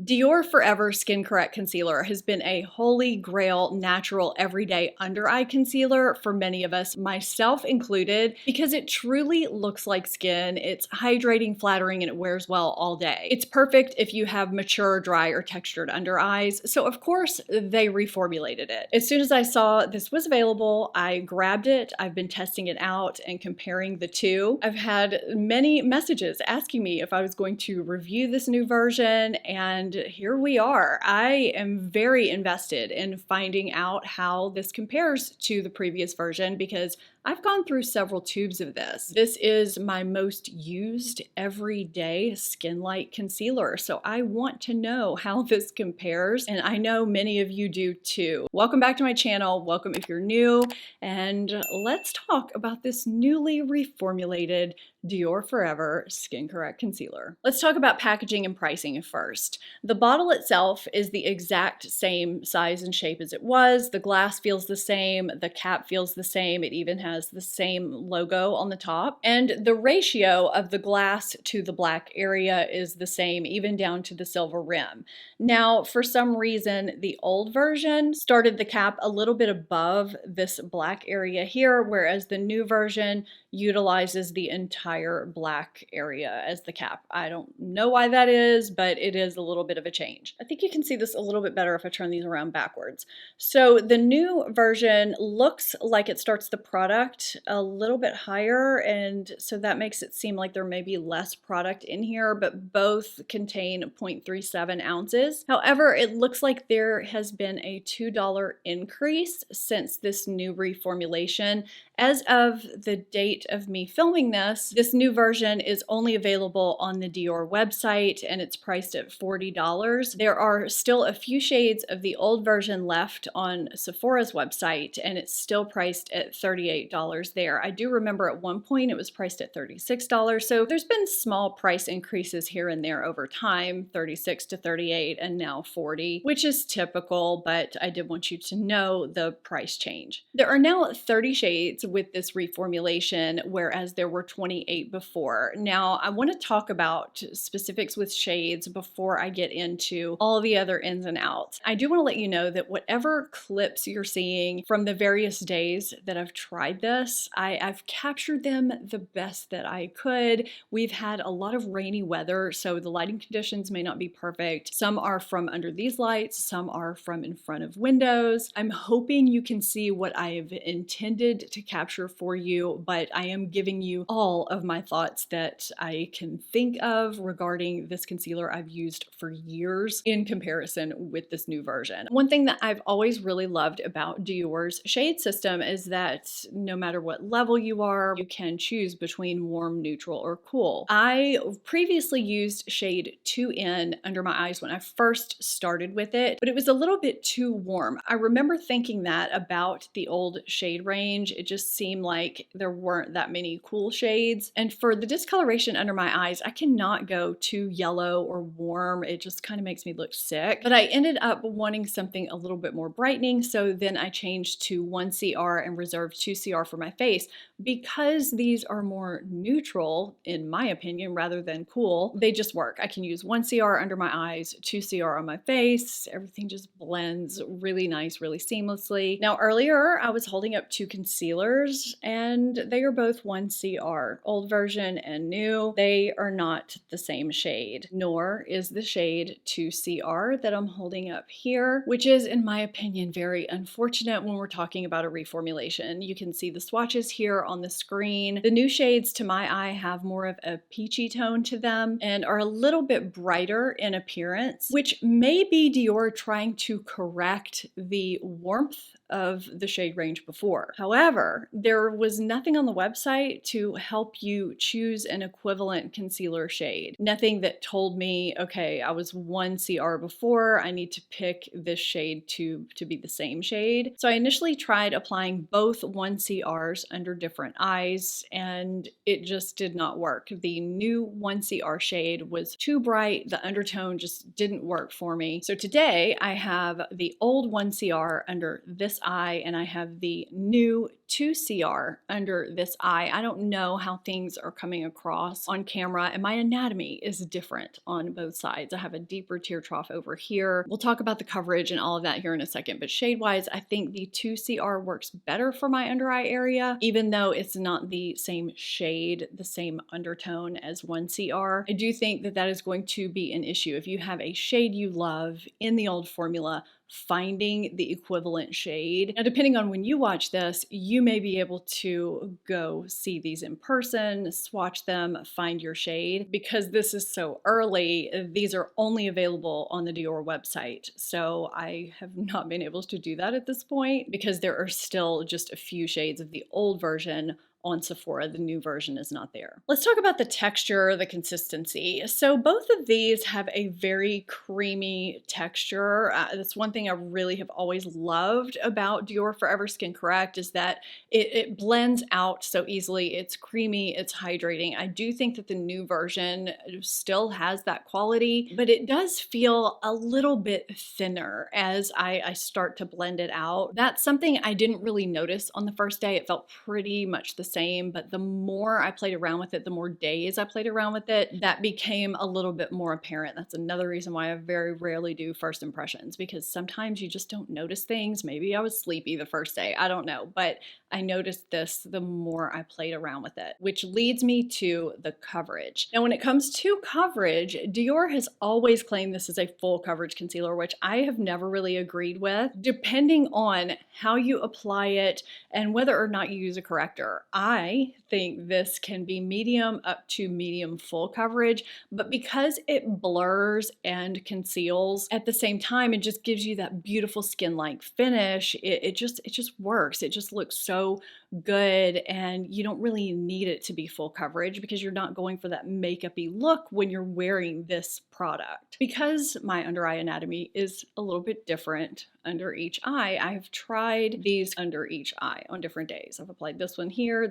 Dior Forever Skin Correct Concealer has been a holy grail natural everyday under eye concealer for many of us, myself included, because it truly looks like skin. It's hydrating, flattering, and it wears well all day. It's perfect if you have mature, dry, or textured under eyes, so of course they reformulated it. As soon as I saw this was available, I grabbed it. I've been testing it out and comparing the two. I've had many messages asking me if I was going to review this new version, and here we are. I am very invested in finding out how this compares to the previous version because I've gone through several tubes of this. This is my most used everyday skin light concealer, so I want to know how this compares, and I know many of you do too. Welcome back to my channel. Welcome if you're new, and let's talk about this newly reformulated Dior Forever Skin Correct Concealer. Let's talk about packaging and pricing first. The bottle itself is the exact same size and shape as it was. The glass feels the same. The cap feels the same. It even has the same logo on the top. And the ratio of the glass to the black area is the same, even down to the silver rim. Now, for some reason, the old version started the cap a little bit above this black area here, whereas the new version utilizes the entire black area as the cap. I don't know why that is, but it is a little bit of a change. I think you can see this a little bit better if I turn these around backwards. So the new version looks like it starts the product a little bit higher, and so that makes it seem like there may be less product in here, but both contain 0.37 ounces. However, it looks like there has been a $2 increase since this new reformulation. As of the date of me filming this new version is only available on the Dior website, and it's priced at $40. There are still a few shades of the old version left on Sephora's website, and it's still priced at $38 there. I do remember at one point it was priced at $36, so there's been small price increases here and there over time, 36 to 38 and now 40, which is typical, but I did want you to know the price change. There are now 30 shades with this reformulation, whereas there were 28 before. Now, I want to talk about specifics with shades before I get into all the other ins and outs. I do want to let you know that whatever clips you're seeing from the various days that I've tried this, I've captured them the best that I could. We've had a lot of rainy weather, so the lighting conditions may not be perfect. Some are from under these lights, some are from in front of windows. I'm hoping you can see what I've intended to capture for you, but I am giving you all of my thoughts that I can think of regarding this concealer I've used for years in comparison with this new version. One thing that I've always really loved about Dior's shade system is that no matter what level you are, you can choose between warm, neutral, or cool. I previously used shade 2N under my eyes when I first started with it, but it was a little bit too warm. I remember thinking that about the old shade range. It just seemed like there weren't that many cool shades. And for the discoloration under my eyes, I cannot go too yellow or warm. It just kind of makes me look sick. But I ended up wanting something a little bit more brightening, so then I changed to 1CR and reserved 2CR for my face. Because these are more neutral, in my opinion, rather than cool, they just work. I can use 1CR under my eyes, 2CR on my face. Everything just blends really nice, really seamlessly. Now, earlier I was holding up two concealers, and they are both 1CR, old version and new. They are not the same shade, nor is the shade 2CR that I'm holding up here, which is, in my opinion, very unfortunate when we're talking about a reformulation. You can see the swatches here on the screen. The new shades to my eye have more of a peachy tone to them and are a little bit brighter in appearance, which may be Dior trying to correct the warmth of the shade range before. However, there was nothing on the website to help you choose an equivalent concealer shade. Nothing that told me, okay, I was 1CR before, I need to pick this shade to be the same shade. So I initially tried applying both 1CRs under different eyes, and it just did not work. The new 1CR shade was too bright. The undertone just didn't work for me. So today I have the old 1CR under this eye and I have the new 2CR under this eye. I don't know how things are coming across on camera, and my anatomy is different on both sides. I have a deeper tear trough over here. We'll talk about the coverage and all of that here in a second, but shade-wise, I think the 2CR works better for my under eye area, even though it's not the same shade, the same undertone as 1CR. I do think that that is going to be an issue. If you have a shade you love in the old formula, finding the equivalent shade. Now, depending on when you watch this, you may be able to go see these in person, swatch them, find your shade. Because this is so early, these are only available on the Dior website. So I have not been able to do that at this point because there are still just a few shades of the old version on Sephora. The new version is not there. Let's talk about the texture, the consistency. So both of these have a very creamy texture. That's one thing I really have always loved about Dior Forever Skin Correct is that it blends out so easily. It's creamy, it's hydrating. I do think that the new version still has that quality, but it does feel a little bit thinner as I start to blend it out. That's something I didn't really notice on the first day. It felt pretty much the same, but the more I played around with it, the more days I played around with it, that became a little bit more apparent. That's another reason why I very rarely do first impressions, because sometimes you just don't notice things. Maybe I was sleepy the first day, I don't know, but I noticed this the more I played around with it, which leads me to the coverage. Now, when it comes to coverage, Dior has always claimed this is a full coverage concealer, which I have never really agreed with. Depending on how you apply it and whether or not you use a corrector, I think this can be medium up to medium full coverage, but because it blurs and conceals at the same time, it just gives you that beautiful skin-like finish. It just works. It just looks so good, and you don't really need it to be full coverage because you're not going for that makeup-y look when you're wearing this product. Because my under eye anatomy is a little bit different under each eye, I've tried these under each eye on different days. I've applied this one here,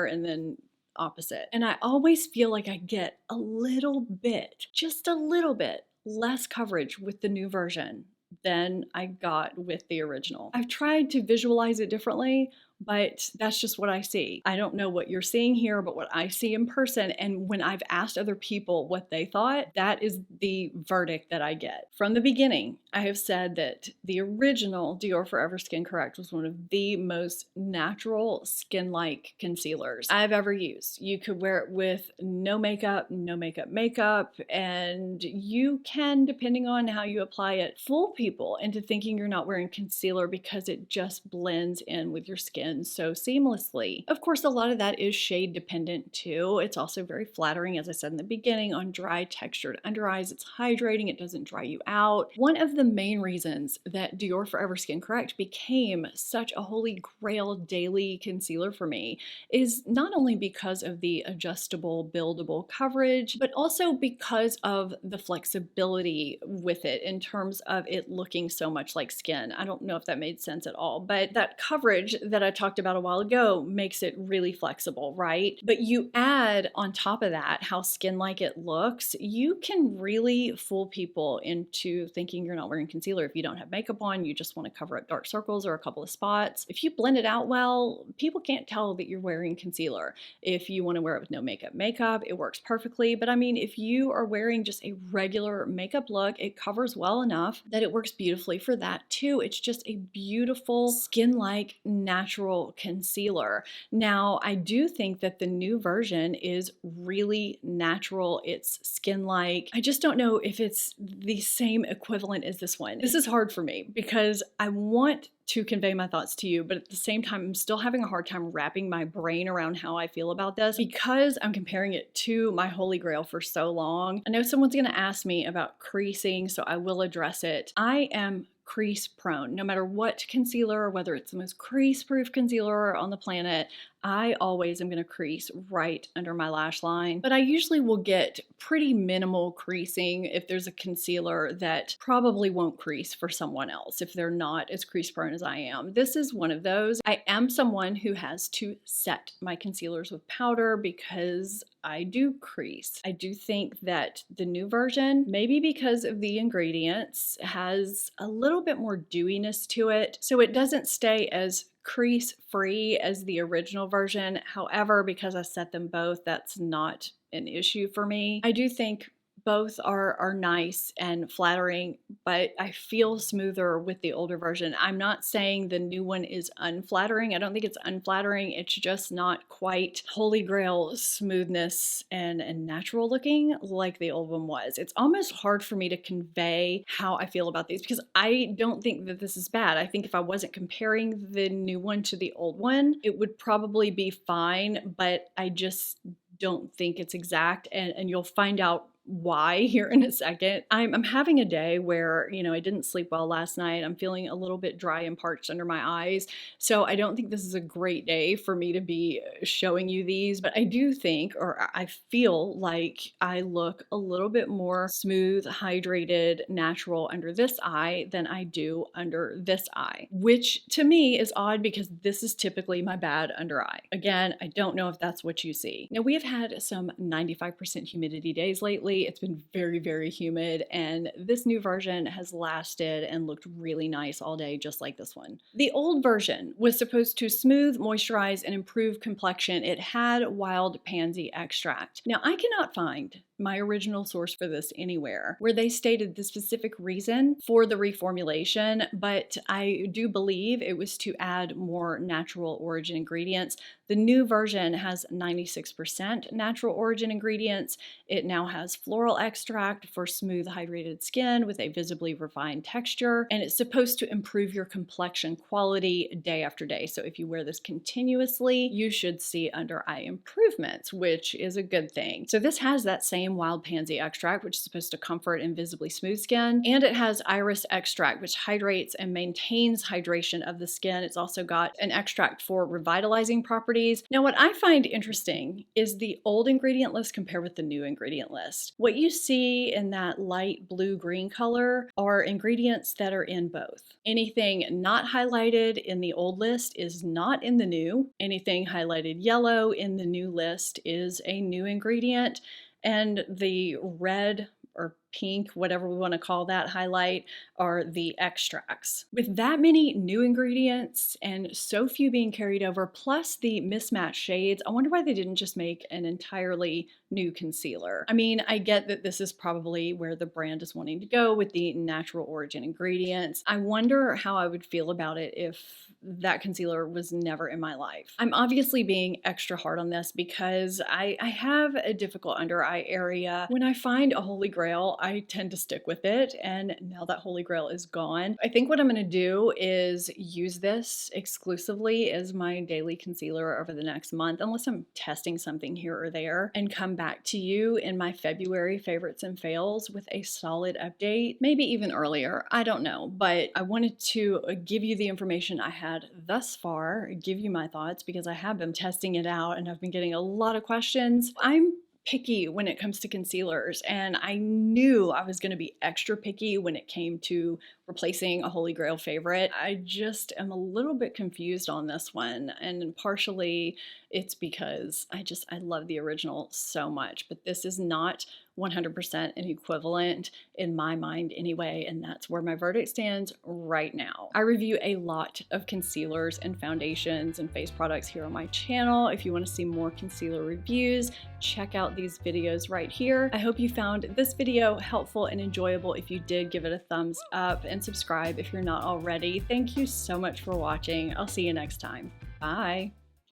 and then opposite. And I always feel like I get a little bit, just a little bit less coverage with the new version than I got with the original. I've tried to visualize it differently, but that's just what I see. I don't know what you're seeing here, but what I see in person, and when I've asked other people what they thought, that is the verdict that I get. From the beginning, I have said that the original Dior Forever Skin Correct was one of the most natural skin-like concealers I've ever used. You could wear it with no makeup, and you can, depending on how you apply it, fool people into thinking you're not wearing concealer because it just blends in with your skin so seamlessly. Of course, a lot of that is shade dependent too. It's also very flattering, as I said in the beginning, on dry textured under eyes. It's hydrating, it doesn't dry you out. One of the main reasons that Dior Forever Skin Correct became such a holy grail daily concealer for me is not only because of the adjustable, buildable coverage, but also because of the flexibility with it in terms of it looking so much like skin. I don't know if that made sense at all, but that coverage that I talked about a while ago makes it really flexible, right? But you add on top of that how skin-like it looks, you can really fool people into thinking you're not wearing concealer if you don't have makeup on, you just want to cover up dark circles or a couple of spots. If you blend it out well, people can't tell that you're wearing concealer. If you want to wear it with no makeup, it works perfectly. But I mean, if you are wearing just a regular makeup look, it covers well enough that it works beautifully for that too. It's just a beautiful skin-like natural concealer. Now, I do think that the new version is really natural. It's skin-like. I just don't know if it's the same equivalent as this one. This is hard for me because I want to convey my thoughts to you, but at the same time, I'm still having a hard time wrapping my brain around how I feel about this because I'm comparing it to my Holy Grail for so long. I know someone's going to ask me about creasing, so I will address it. I am crease prone. No matter what concealer, whether it's the most crease proof concealer on the planet, I always am going to crease right under my lash line, but I usually will get pretty minimal creasing if there's a concealer that probably won't crease for someone else if they're not as crease prone as I am. This is one of those. I am someone who has to set my concealers with powder because I do crease. I do think that the new version, maybe because of the ingredients, has a little bit more dewiness to it, so it doesn't stay as crease free as the original version. However, because I set them both, that's not an issue for me. I do think both are nice and flattering, but I feel smoother with the older version. I'm not saying the new one is unflattering. I don't think it's unflattering. It's just not quite holy grail smoothness and natural looking like the old one was. It's almost hard for me to convey how I feel about these because I don't think that this is bad. I think if I wasn't comparing the new one to the old one, it would probably be fine, but I just don't think it's exact, and you'll find out why here in a second. I'm having a day where, I didn't sleep well last night. I'm feeling a little bit dry and parched under my eyes. So I don't think this is a great day for me to be showing you these, but I do think, or I feel like I look a little bit more smooth, hydrated, natural under this eye than I do under this eye, which to me is odd because this is typically my bad under eye. Again, I don't know if that's what you see. Now, we have had some 95% humidity days lately. It's been very, very humid, and this new version has lasted and looked really nice all day, just like this one. The old version was supposed to smooth, moisturize, and improve complexion. It had wild pansy extract. Now, I cannot find my original source for this anywhere where they stated the specific reason for the reformulation, but I do believe it was to add more natural origin ingredients. The new version has 96% natural origin ingredients. It now has floral extract for smooth, hydrated skin with a visibly refined texture, and it's supposed to improve your complexion quality day after day. So if you wear this continuously, you should see under eye improvements, which is a good thing. So this has that same wild pansy extract, which is supposed to comfort and visibly smooth skin, and it has iris extract, which hydrates and maintains hydration of the skin. It's also got an extract for revitalizing properties. Now, what I find interesting is the old ingredient list compared with the new ingredient list. What you see in that light blue-green color are ingredients that are in both. Anything not highlighted in the old list is not in the new. Anything highlighted yellow in the new list is a new ingredient, and the red or pink, whatever we want to call that highlight, are the extracts. With that many new ingredients and so few being carried over, plus the mismatched shades, I wonder why they didn't just make an entirely new concealer. I mean, I get that this is probably where the brand is wanting to go with the natural origin ingredients. I wonder how I would feel about it if that concealer was never in my life. I'm obviously being extra hard on this because I have a difficult under eye area. When I find a holy grail, I tend to stick with it, and now that holy grail is gone, I think what I'm going to do is use this exclusively as my daily concealer over the next month, unless I'm testing something here or there, and come back to you in my February favorites and fails with a solid update, maybe even earlier, I don't know, but I wanted to give you the information I had thus far, give you my thoughts because I have been testing it out and I've been getting a lot of questions. I'm picky when it comes to concealers, and I knew I was going to be extra picky when it came to replacing a holy grail favorite. I just am a little bit confused on this one, and partially it's because I love the original so much, but this is not 100% an equivalent in my mind anyway, and that's where my verdict stands right now. I review a lot of concealers and foundations and face products here on my channel. If you want to see more concealer reviews, check out these videos right here. I hope you found this video helpful and enjoyable. If you did, give it a thumbs up and subscribe if you're not already. Thank you so much for watching. I'll see you next time. Bye.